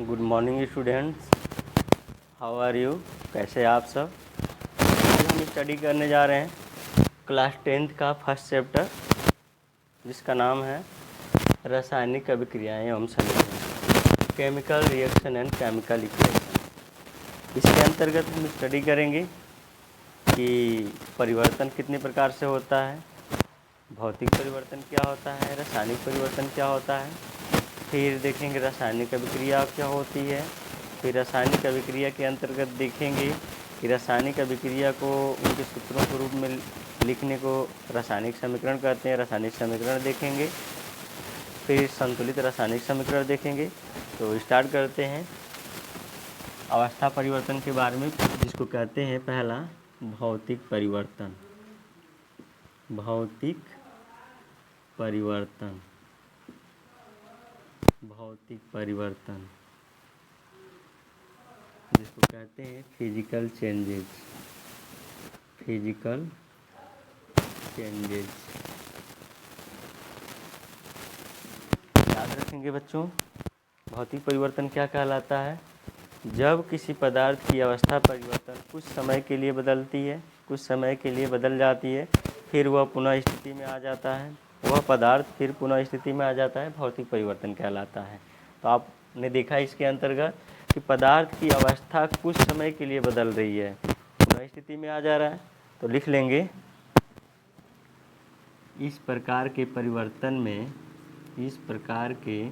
Good morning students, how are you. कैसे हैं आप सब। आज हम स्टडी करने जा रहे हैं क्लास 10th का फर्स्ट चैप्टर, जिसका नाम है रासायनिक अभिक्रियाएं एवं समीकरण, chemical reaction and chemical equation. इसके अंतर्गत हम स्टडी करेंगे कि परिवर्तन कितने प्रकार से होता है, भौतिक परिवर्तन क्या होता है, रासायनिक परिवर्तन क्या होता है, फिर देखेंगे रासायनिक अभिक्रिया क्या होती है, फिर रासायनिक अभिक्रिया के अंतर्गत देखेंगे कि रासायनिक अभिक्रिया को उनके सूत्रों के रूप में लिखने को रासायनिक समीकरण कहते हैं। रासायनिक समीकरण देखेंगे, फिर संतुलित रासायनिक समीकरण देखेंगे। तो स्टार्ट करते हैं अवस्था परिवर्तन के बारे में, जिसको कहते हैं पहला भौतिक परिवर्तन। भौतिक परिवर्तन, भौतिक परिवर्तन जिसको कहते हैं फिजिकल चेंजेज। फिजिकल चेंजेज याद रखेंगे बच्चों। भौतिक परिवर्तन क्या कहलाता है? जब किसी पदार्थ की अवस्था परिवर्तन कुछ समय के लिए बदलती है, कुछ समय के लिए बदल जाती है, फिर वह पुनः स्थिति में आ जाता है, वह पदार्थ फिर पुनः स्थिति में आ जाता है, भौतिक परिवर्तन कहलाता है। तो आपने देखा इसके अंतर्गत कि पदार्थ की अवस्था कुछ समय के लिए बदल रही है, पुनः स्थिति में आ जा रहा है। तो लिख लेंगे, इस प्रकार के परिवर्तन में, इस प्रकार के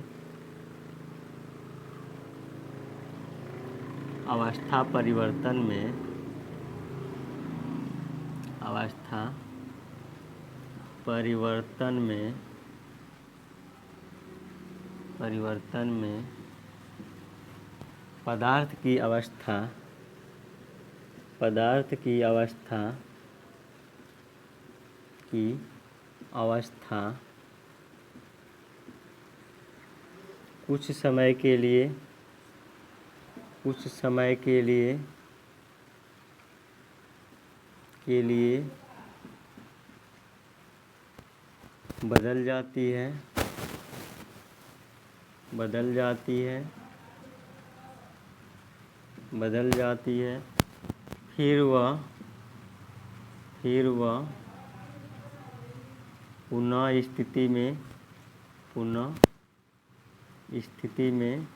अवस्था परिवर्तन में, अवस्था परिवर्तन में, परिवर्तन में पदार्थ की अवस्था, पदार्थ की अवस्था, की अवस्था कुछ समय के लिए, कुछ समय के लिए बदल जाती है, बदल जाती है, बदल जाती है, फिर वह पुनः स्थिति में, पुनः स्थिति में,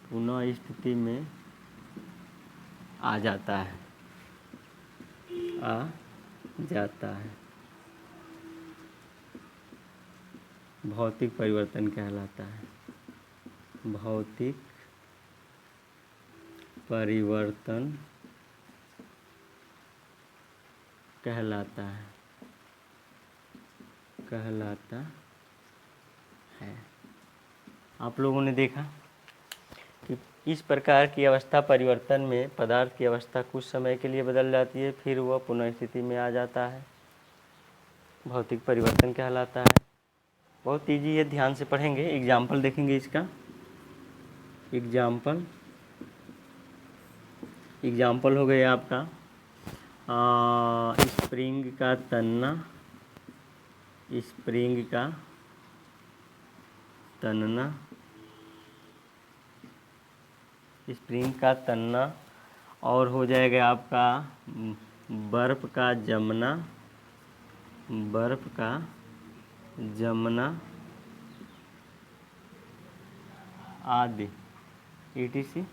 पुनः स्थिति में आ जाता है, आ जाता है। भौतिक परिवर्तन कहलाता है। भौतिक परिवर्तन कहलाता है, कहलाता है। आप लोगों ने देखा कि इस प्रकार की अवस्था परिवर्तन में पदार्थ की अवस्था कुछ समय के लिए बदल जाती है, फिर वह पुनः स्थिति में आ जाता है, भौतिक परिवर्तन कहलाता है। बहुत ईजी है, ध्यान से पढ़ेंगे। एग्जाम्पल देखेंगे इसका। एग्जाम्पल हो गया आपका स्प्रिंग का तनना, स्प्रिंग का तनना, स्प्रिंग का तनना, और हो जाएगा आपका बर्फ का जमना, बर्फ का जमना आदि etc।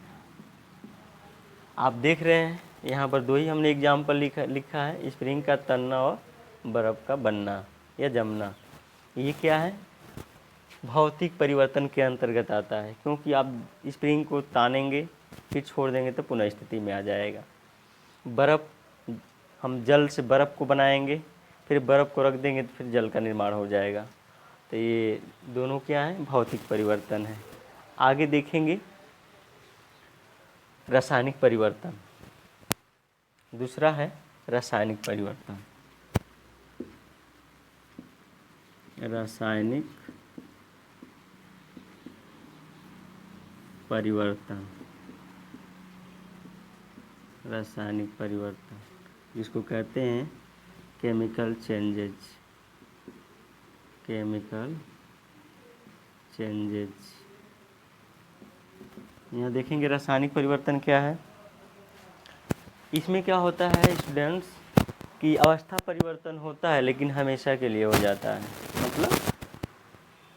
आप देख रहे हैं यहाँ पर दो ही हमने एग्जाम्पल लिखा है, स्प्रिंग का तनना और बर्फ का बनना या जमना। ये क्या है? भौतिक परिवर्तन के अंतर्गत आता है, क्योंकि आप स्प्रिंग को तानेंगे फिर छोड़ देंगे तो पुनः स्थिति में आ जाएगा। बर्फ़, हम जल से बर्फ़ को बनाएंगे, फिर बर्फ़ को रख देंगे तो फिर जल का निर्माण हो जाएगा। तो ये दोनों क्या है? भौतिक परिवर्तन है। आगे देखेंगे रासायनिक परिवर्तन। दूसरा है रासायनिक परिवर्तन। रासायनिक परिवर्तन, रासायनिक परिवर्तन जिसको कहते हैं केमिकल चेंजेज, केमिकल चेंजेज। यहाँ देखेंगे रासायनिक परिवर्तन क्या है। इसमें क्या होता है स्टूडेंट्स कि अवस्था परिवर्तन होता है लेकिन हमेशा के लिए हो जाता है। मतलब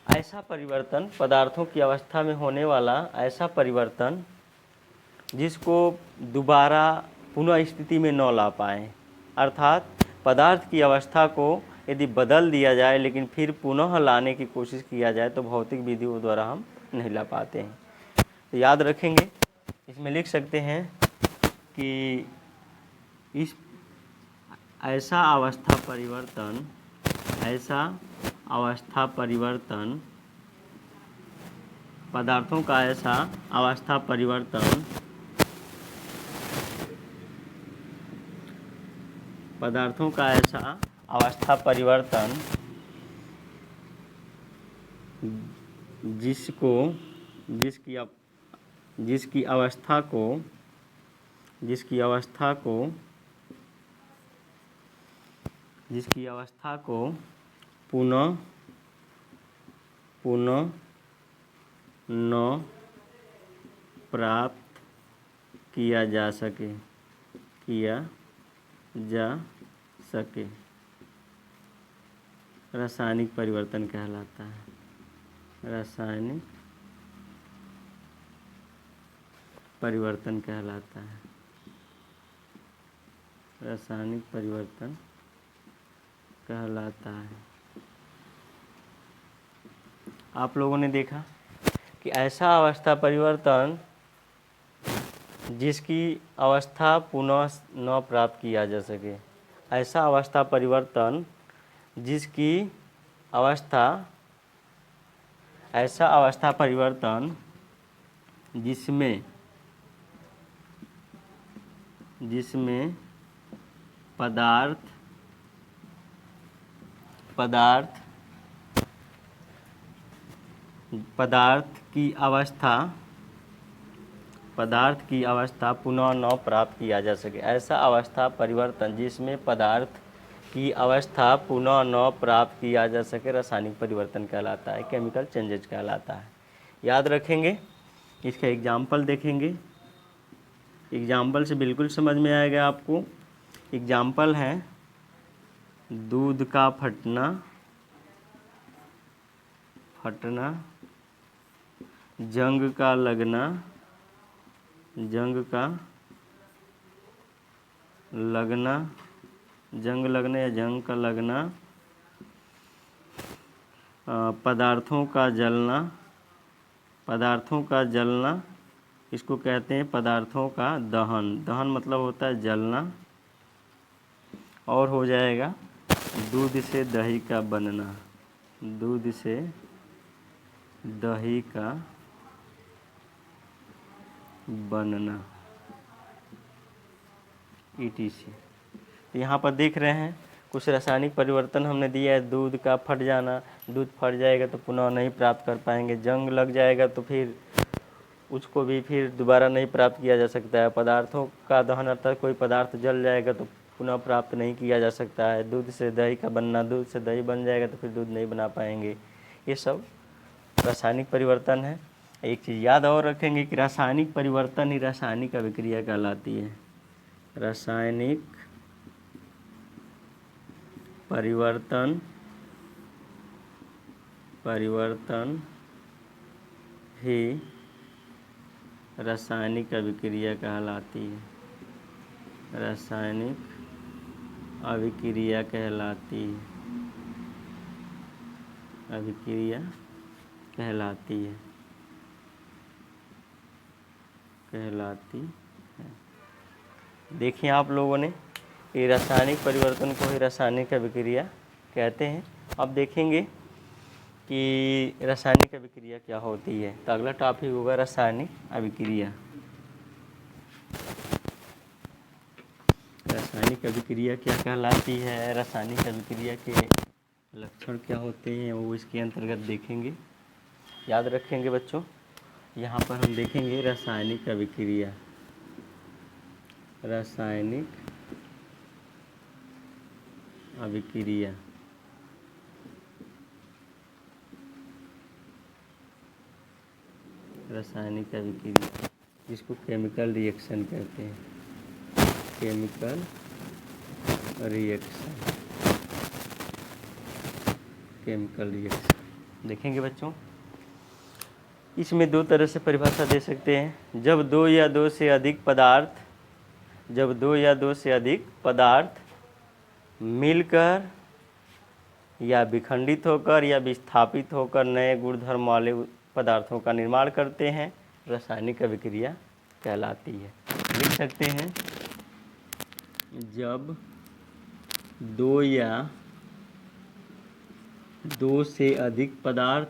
ऐसा परिवर्तन, पदार्थों की अवस्था में होने वाला ऐसा परिवर्तन जिसको दोबारा पुनः स्थिति में न ला पाए। अर्थात पदार्थ की अवस्था को यदि बदल दिया जाए लेकिन फिर पुनः लाने की कोशिश किया जाए तो भौतिक विधियों द्वारा हम नहीं ला पाते हैं। तो याद रखेंगे, इसमें लिख सकते हैं कि इस ऐसा अवस्था परिवर्तन पदार्थों का ऐसा अवस्था परिवर्तन जिसकी अवस्था को पुनः न प्राप्त किया जा सके रासायनिक परिवर्तन कहलाता है। रासायनिक परिवर्तन कहलाता है। रासायनिक परिवर्तन कहलाता है। आप लोगों ने देखा कि ऐसा अवस्था परिवर्तन जिसकी अवस्था पुनः न प्राप्त किया जा सके, ऐसा अवस्था परिवर्तन जिसकी अवस्था, ऐसा अवस्था परिवर्तन जिसमें पदार्थ की अवस्था पुनः न प्राप्त किया जा सके। ऐसा अवस्था परिवर्तन जिसमें पदार्थ की अवस्था पुनः न प्राप्त किया जा सके रासायनिक परिवर्तन कहलाता है, केमिकल चेंजेज कहलाता है। याद रखेंगे, इसका एग्जाम्पल देखेंगे। एग्जाम्पल से बिल्कुल समझ में आएगा आपको। एग्जाम्पल है दूध का फटना, जंग का लगना, जंग लगना या जंग का लगना, पदार्थों का जलना, इसको कहते हैं पदार्थों का दहन। दहन मतलब होता है जलना। और हो जाएगा दूध से दही का बनना, दूध से दही का बनना, ETC। यहाँ पर देख रहे हैं कुछ रासायनिक परिवर्तन हमने दिया है। दूध का फट जाना, दूध फट जाएगा तो पुनः नहीं प्राप्त कर पाएंगे। जंग लग जाएगा तो फिर उसको भी फिर दोबारा नहीं प्राप्त किया जा सकता है। पदार्थों का दहन अर्थात कोई पदार्थ जल जाएगा तो पुनः प्राप्त नहीं किया जा सकता है। दूध से दही का बनना, दूध से दही बन जाएगा तो फिर दूध नहीं बना पाएंगे। ये सब रासायनिक परिवर्तन है। एक चीज़ याद और रखेंगे कि रासायनिक परिवर्तन ही रासायनिक अभिक्रिया कहलाती है। रासायनिक परिवर्तन ही रासायनिक अभिक्रिया कहलाती है। रासायनिक अभिक्रिया कहलाती है। अभिक्रिया कहलाती है। देखिए आप लोगों ने, ये रासायनिक परिवर्तन को ही रासायनिक अभिक्रिया कहते हैं। अब देखेंगे कि रासायनिक अभिक्रिया क्या होती है। तो अगला टॉपिक होगा रासायनिक अभिक्रिया। रासायनिक अभिक्रिया क्या कहलाती है, रासायनिक अभिक्रिया के लक्षण क्या होते हैं, वो इसके अंतर्गत देखेंगे। याद रखेंगे बच्चों, यहाँ पर हम देखेंगे रासायनिक अभिक्रिया। रासायनिक अभिक्रिया रासायनिक अभिक्रिया जिसको केमिकल रिएक्शन कहते हैं, केमिकल रिएक्शन, केमिकल रिएक्शन। देखेंगे बच्चों, इसमें दो तरह से परिभाषा दे सकते हैं। जब दो या दो से अधिक पदार्थ मिलकर या विखंडित होकर या विस्थापित होकर नए गुणधर्म वाले पदार्थों का निर्माण करते हैं, रासायनिक अभिक्रिया कहलाती है। लिख सकते हैं, जब दो या दो से अधिक पदार्थ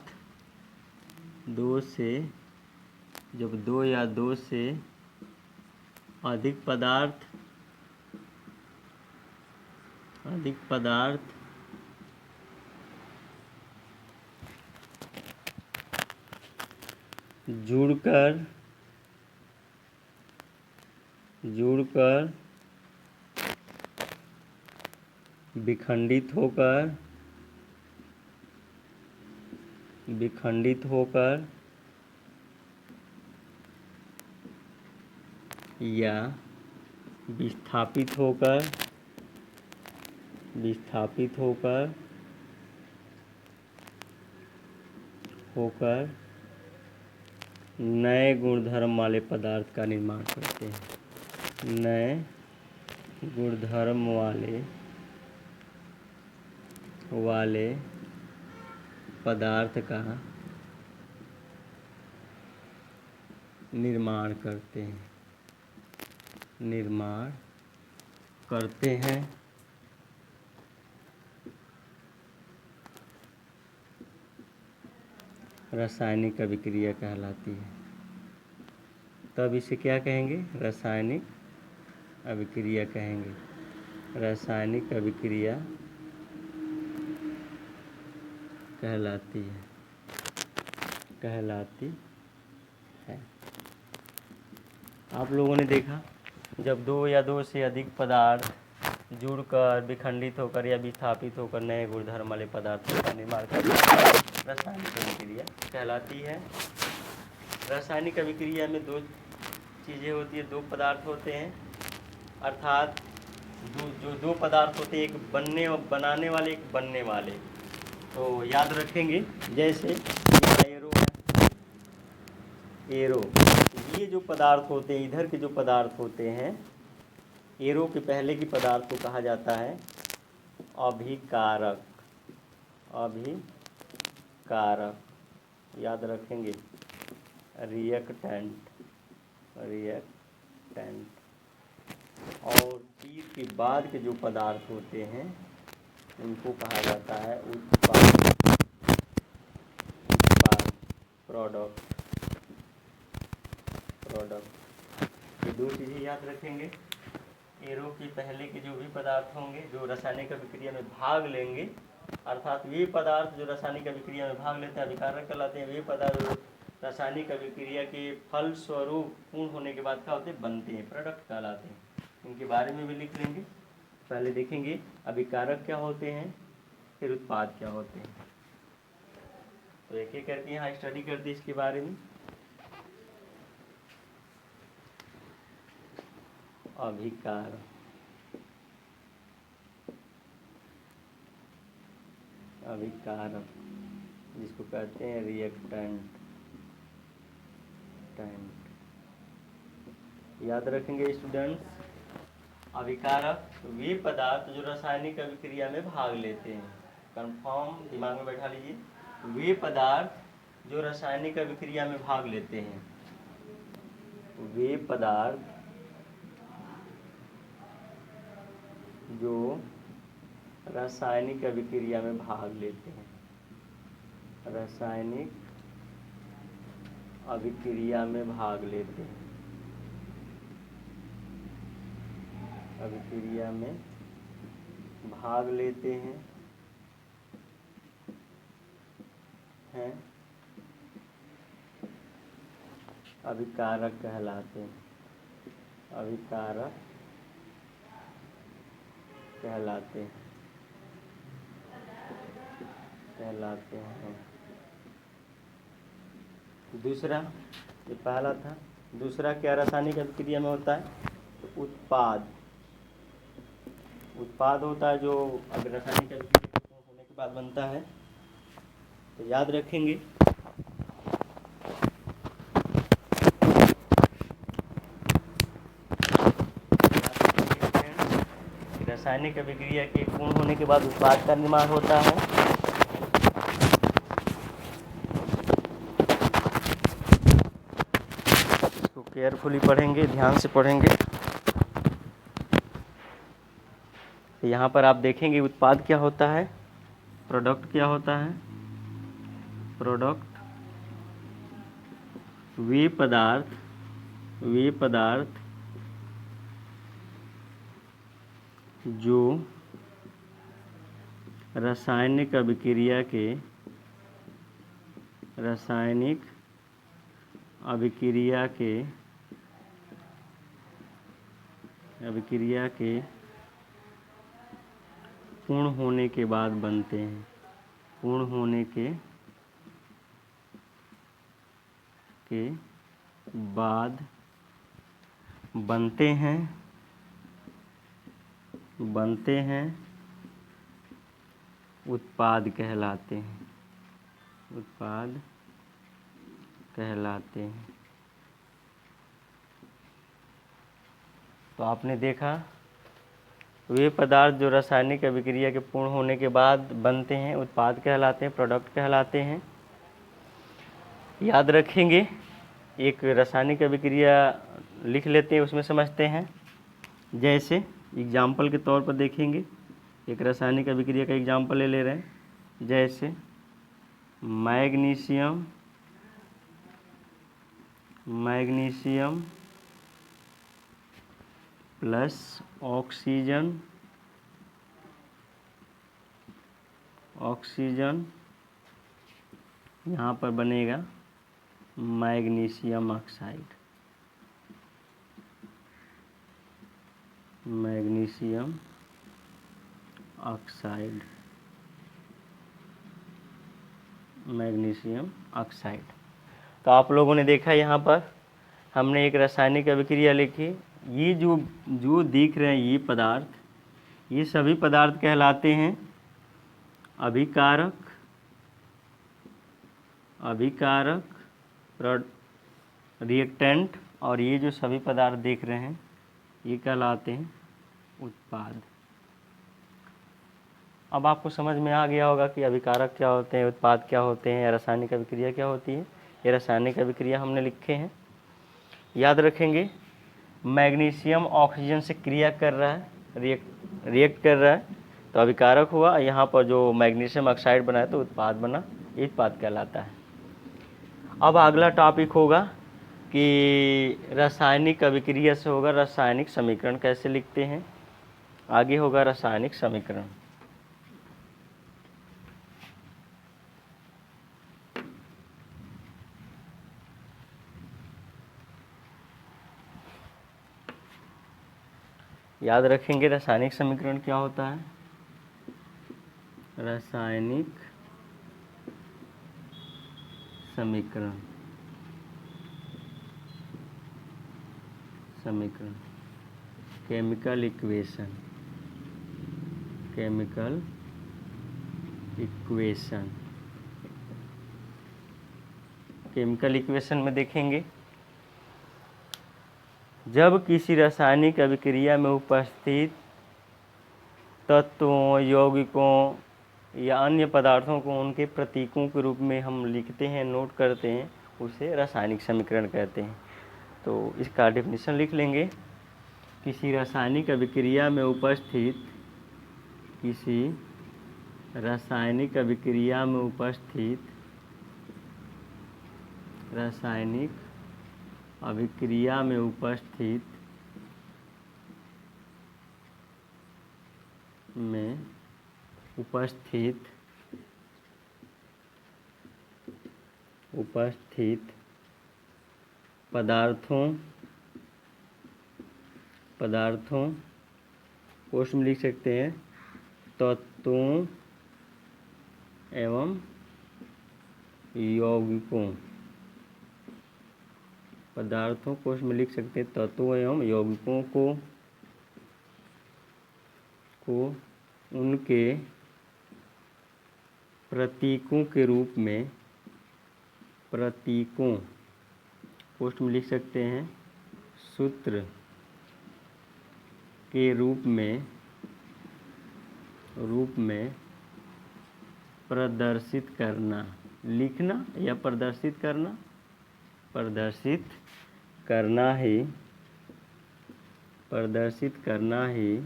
जुड़कर विखंडित होकर या विस्थापित होकर नए गुणधर्म वाले पदार्थ का निर्माण करते हैं, नए गुणधर्म वाले पदार्थ का निर्माण करते हैं। रासायनिक अभिक्रिया कहलाती है। तब इसे क्या कहेंगे? रासायनिक अभिक्रिया कहेंगे। रासायनिक अभिक्रिया कहलाती है। आप लोगों ने देखा, जब दो या दो से अधिक पदार्थ जुड़कर विखंडित होकर या विस्थापित होकर नए गुणधर्म वाले पदार्थों का निर्माण करते हैं, रासायनिक अभिक्रिया कहलाती है। रासायनिक अभिक्रिया में दो चीज़ें होती है, दो पदार्थ होते हैं, अर्थात दो पदार्थ होते हैं, एक बनाने वाले, एक बनने वाले। तो याद रखेंगे, जैसे यहाँ एरो है, एरो, ये जो पदार्थ होते हैं, इधर के जो पदार्थ होते हैं, एरो के पहले की पदार्थ को कहा जाता है अभिकारक। याद रखेंगे, रिएक्टेंट। और तीर के बाद के जो पदार्थ होते हैं उनको कहा जाता है उत्पाद, प्रोडक्ट। ये दो चीज़ें याद रखेंगे। एरो के पहले के जो भी पदार्थ होंगे जो रासायनिक अभिक्रिया में भाग लेंगे, अर्थात वे पदार्थ जो रासायनिक अभिक्रिया में भाग लेते हैं अभिकारक कहलाते हैं। वे पदार्थ रासायनिक अभिक्रिया के फल स्वरूप पूर्ण होने के बाद क्या होते हैं? बनते हैं, प्रोडक्ट कहलाते हैं। इनके बारे में भी लिख लेंगे। पहले देखेंगे अभिकारक क्या होते हैं, फिर उत्पाद क्या होते हैं। तो एक एक करके यहाँ स्टडी करते हैं इसके बारे में। अभिकारक, जिसको कहते हैं रिएक्टेंट। याद रखेंगे स्टूडेंट्स, अभिकारक वे पदार्थ जो रासायनिक अभिक्रिया में भाग लेते हैं। कंफर्म दिमाग में बैठा लीजिए, वे पदार्थ जो रासायनिक अभिक्रिया में भाग लेते हैं, वे पदार्थ जो रासायनिक अभिक्रिया में भाग लेते हैं, रासायनिक अभिक्रिया में भाग लेते हैं, अभिक्रिया में भाग लेते हैं अभिकारक कहलाते हैं। अभिकारक कहलाते हैं। दूसरा, ये पहला था दूसरा क्या रासायनिक अभिक्रिया में होता है? तो उत्पाद। उत्पाद होता है जो अगर रासायनिक अभिक्रिया पूर्ण होने के बाद बनता है। तो याद रखेंगे रासायनिक अभिक्रिया के पूर्ण होने के बाद उत्पाद का निर्माण होता है। इसको केयरफुली पढ़ेंगे, ध्यान से पढ़ेंगे। यहाँ पर आप देखेंगे उत्पाद क्या होता है, प्रोडक्ट क्या होता है। प्रोडक्ट वे पदार्थ जो रासायनिक अभिक्रिया के पूर्ण होने के बाद बनते हैं। पूर्ण होने के बाद बनते हैं उत्पाद कहलाते हैं। उत्पाद कहलाते हैं। तो आपने देखा वे पदार्थ जो रासायनिक अभिक्रिया के पूर्ण होने के बाद बनते हैं उत्पाद कहलाते हैं, प्रोडक्ट कहलाते हैं। याद रखेंगे, एक रासायनिक अभिक्रिया लिख लेते हैं, उसमें समझते हैं। जैसे एग्जाम्पल के तौर पर देखेंगे, एक रासायनिक अभिक्रिया का एग्जाम्पल ले रहे हैं। जैसे मैग्नीशियम प्लस ऑक्सीजन यहाँ पर बनेगा मैग्नीशियम ऑक्साइड। तो आप लोगों ने देखा यहाँ पर हमने एक रासायनिक अभिक्रिया लिखी। ये जो दिख रहे हैं ये पदार्थ, ये सभी पदार्थ कहलाते हैं अभिकारक रिएक्टेंट, और ये जो सभी पदार्थ देख रहे हैं ये कहलाते हैं उत्पाद। अब आपको समझ में आ गया होगा कि अभिकारक क्या होते हैं, उत्पाद क्या होते हैं, रासायनिक अभिक्रिया क्या होती है। ये रासायनिक अभिक्रिया हमने लिखे हैं, याद रखेंगे। मैग्नीशियम ऑक्सीजन से क्रिया कर रहा है, रिएक्ट कर रहा है, तो अभिकारक हुआ। यहाँ पर जो मैग्नीशियम ऑक्साइड बना है तो उत्पाद बना, ये उत्पाद कहलाता है। अब अगला टॉपिक होगा कि रासायनिक अभिक्रिया से होगा रासायनिक समीकरण कैसे लिखते हैं। आगे होगा रासायनिक समीकरण। याद रखेंगे रासायनिक समीकरण क्या होता है। रासायनिक समीकरण केमिकल इक्वेशन में देखेंगे, जब किसी रासायनिक अभिक्रिया में उपस्थित तत्वों, यौगिकों या अन्य पदार्थों को उनके प्रतीकों के रूप में हम लिखते हैं, नोट करते हैं, उसे रासायनिक समीकरण कहते हैं। तो इसका डेफिनेशन लिख लेंगे। किसी रासायनिक अभिक्रिया में उपस्थित उपस्थित पदार्थों पोस्ट में लिख सकते हैं तत्वों एवं यौगिकों पदार्थों को उसमें लिख सकते हैं तत्वों एवं यौगिकों को उनके प्रतीकों के रूप में, प्रतीकों पोस्ट में लिख सकते हैं सूत्र के रूप में प्रदर्शित करना, लिखना या प्रदर्शित करना, प्रदर्शित करना ही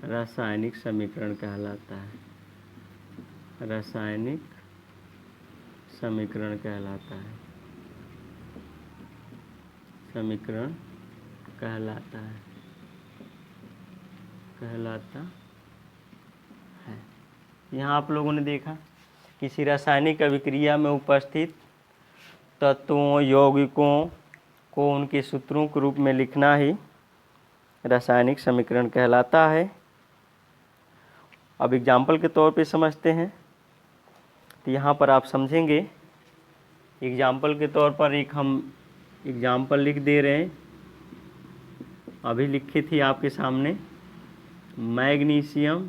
रासायनिक समीकरण कहलाता है, रासायनिक समीकरण कहलाता है, समीकरण कहलाता है, यहाँ आप लोगों ने देखा किसी रासायनिक अभिक्रिया में उपस्थित तत्वों यौगिकों को उनके सूत्रों के रूप में लिखना ही रासायनिक समीकरण कहलाता है। अब एग्जाम्पल के तौर पे समझते हैं, तो यहाँ पर आप समझेंगे। एग्जाम्पल के तौर पर एक हम एग्जाम्पल लिख दे रहे हैं, अभी लिखी थी आपके सामने। मैग्नीशियम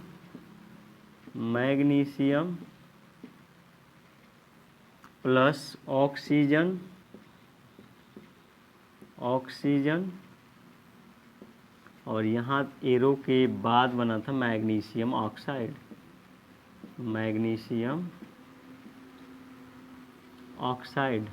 प्लस ऑक्सीजन और यहाँ एरो के बाद बना था मैग्नीशियम ऑक्साइड, मैग्नीशियम ऑक्साइड।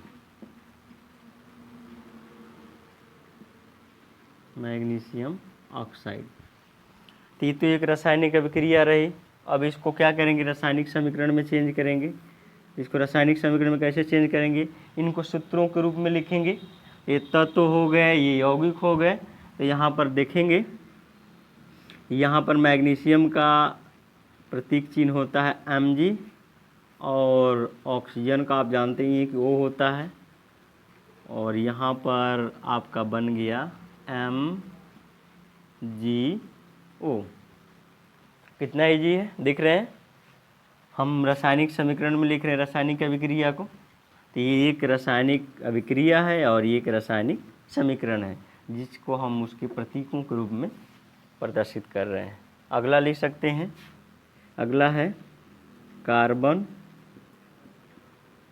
तो ये तो एक रासायनिक अभिक्रिया रही। अब इसको क्या करेंगे, रासायनिक समीकरण में चेंज करेंगे। इसको रासायनिक समीकरण में कैसे चेंज करेंगे, इनको सूत्रों के रूप में लिखेंगे। ये तत्व हो गए, ये यौगिक हो गए। तो यहाँ पर देखेंगे, यहाँ पर मैग्नीशियम का प्रतीक चिन्ह होता है Mg और ऑक्सीजन का आप जानते ही हैं कि O होता है, और यहाँ पर आपका बन गया MgO। कितना ईजी है, दिख रहे हैं। हम रासायनिक समीकरण में लिख रहे हैं रासायनिक अभिक्रिया को। तो ये एक रासायनिक अभिक्रिया है और ये एक रासायनिक समीकरण है, जिसको हम उसके प्रतीकों के रूप में प्रदर्शित कर रहे हैं। अगला लिख सकते हैं, अगला है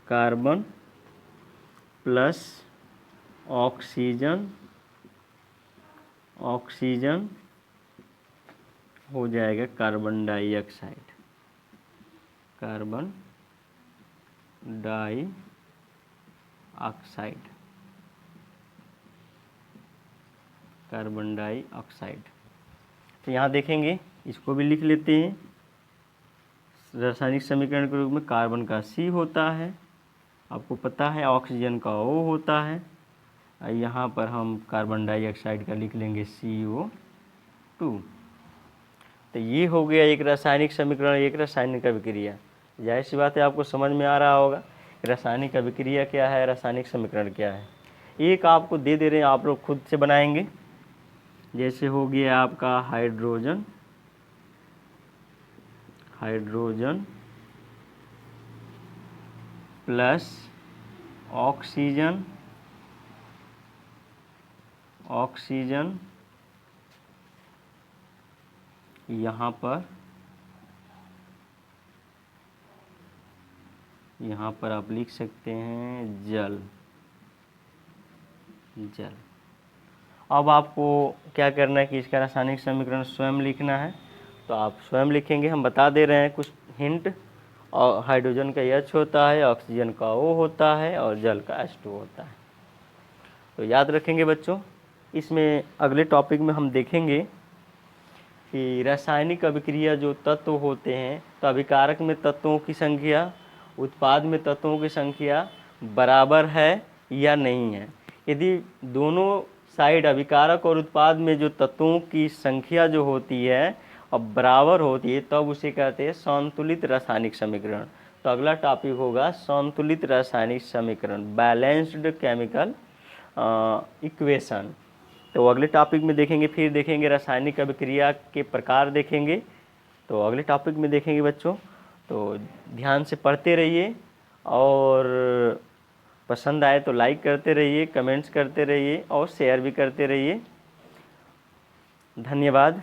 कार्बन प्लस ऑक्सीजन हो जाएगा कार्बन डाइऑक्साइड, कार्बन डाइऑक्साइड। तो यहाँ देखेंगे, इसको भी लिख लेते हैं रासायनिक समीकरण के रूप में। कार्बन का C होता है, आपको पता है, ऑक्सीजन का O होता है, और यहाँ पर हम कार्बन डाइऑक्साइड का लिख लेंगे CO2। तो ये हो गया एक रासायनिक समीकरण, एक रासायनिक अभिक्रिया। जाहिर सी बात है आपको समझ में आ रहा होगा रासायनिक अभिक्रिया क्या है, रासायनिक समीकरण क्या है। एक आपको दे रहे हैं, आप लोग खुद से बनाएंगे। जैसे हो गया आपका हाइड्रोजन प्लस ऑक्सीजन यहाँ पर आप लिख सकते हैं जल। अब आपको क्या करना है कि इसका रासायनिक समीकरण स्वयं लिखना है, तो आप स्वयं लिखेंगे। हम बता दे रहे हैं कुछ हिंट। और हाइड्रोजन का H होता है, ऑक्सीजन का O होता है, और जल का H2 होता है। तो याद रखेंगे बच्चों। इसमें अगले टॉपिक में हम देखेंगे कि रासायनिक अभिक्रिया जो तत्व होते हैं, तो अभिकारक में तत्वों की संख्या, उत्पाद में तत्वों की संख्या बराबर है या नहीं है। यदि दोनों साइड अभिकारक और उत्पाद में जो तत्वों की संख्या जो होती है अब बराबर होती है, तब उसे कहते हैं संतुलित रासायनिक समीकरण। तो अगला टॉपिक होगा संतुलित रासायनिक समीकरण, बैलेंस्ड केमिकल इक्वेशन। तो अगले टॉपिक में देखेंगे, फिर देखेंगे रासायनिक अभिक्रिया के प्रकार देखेंगे। तो अगले टॉपिक में देखेंगे बच्चों। तो ध्यान से पढ़ते रहिए और पसंद आए तो लाइक करते रहिए, कमेंट्स करते रहिए और शेयर भी करते रहिए। धन्यवाद।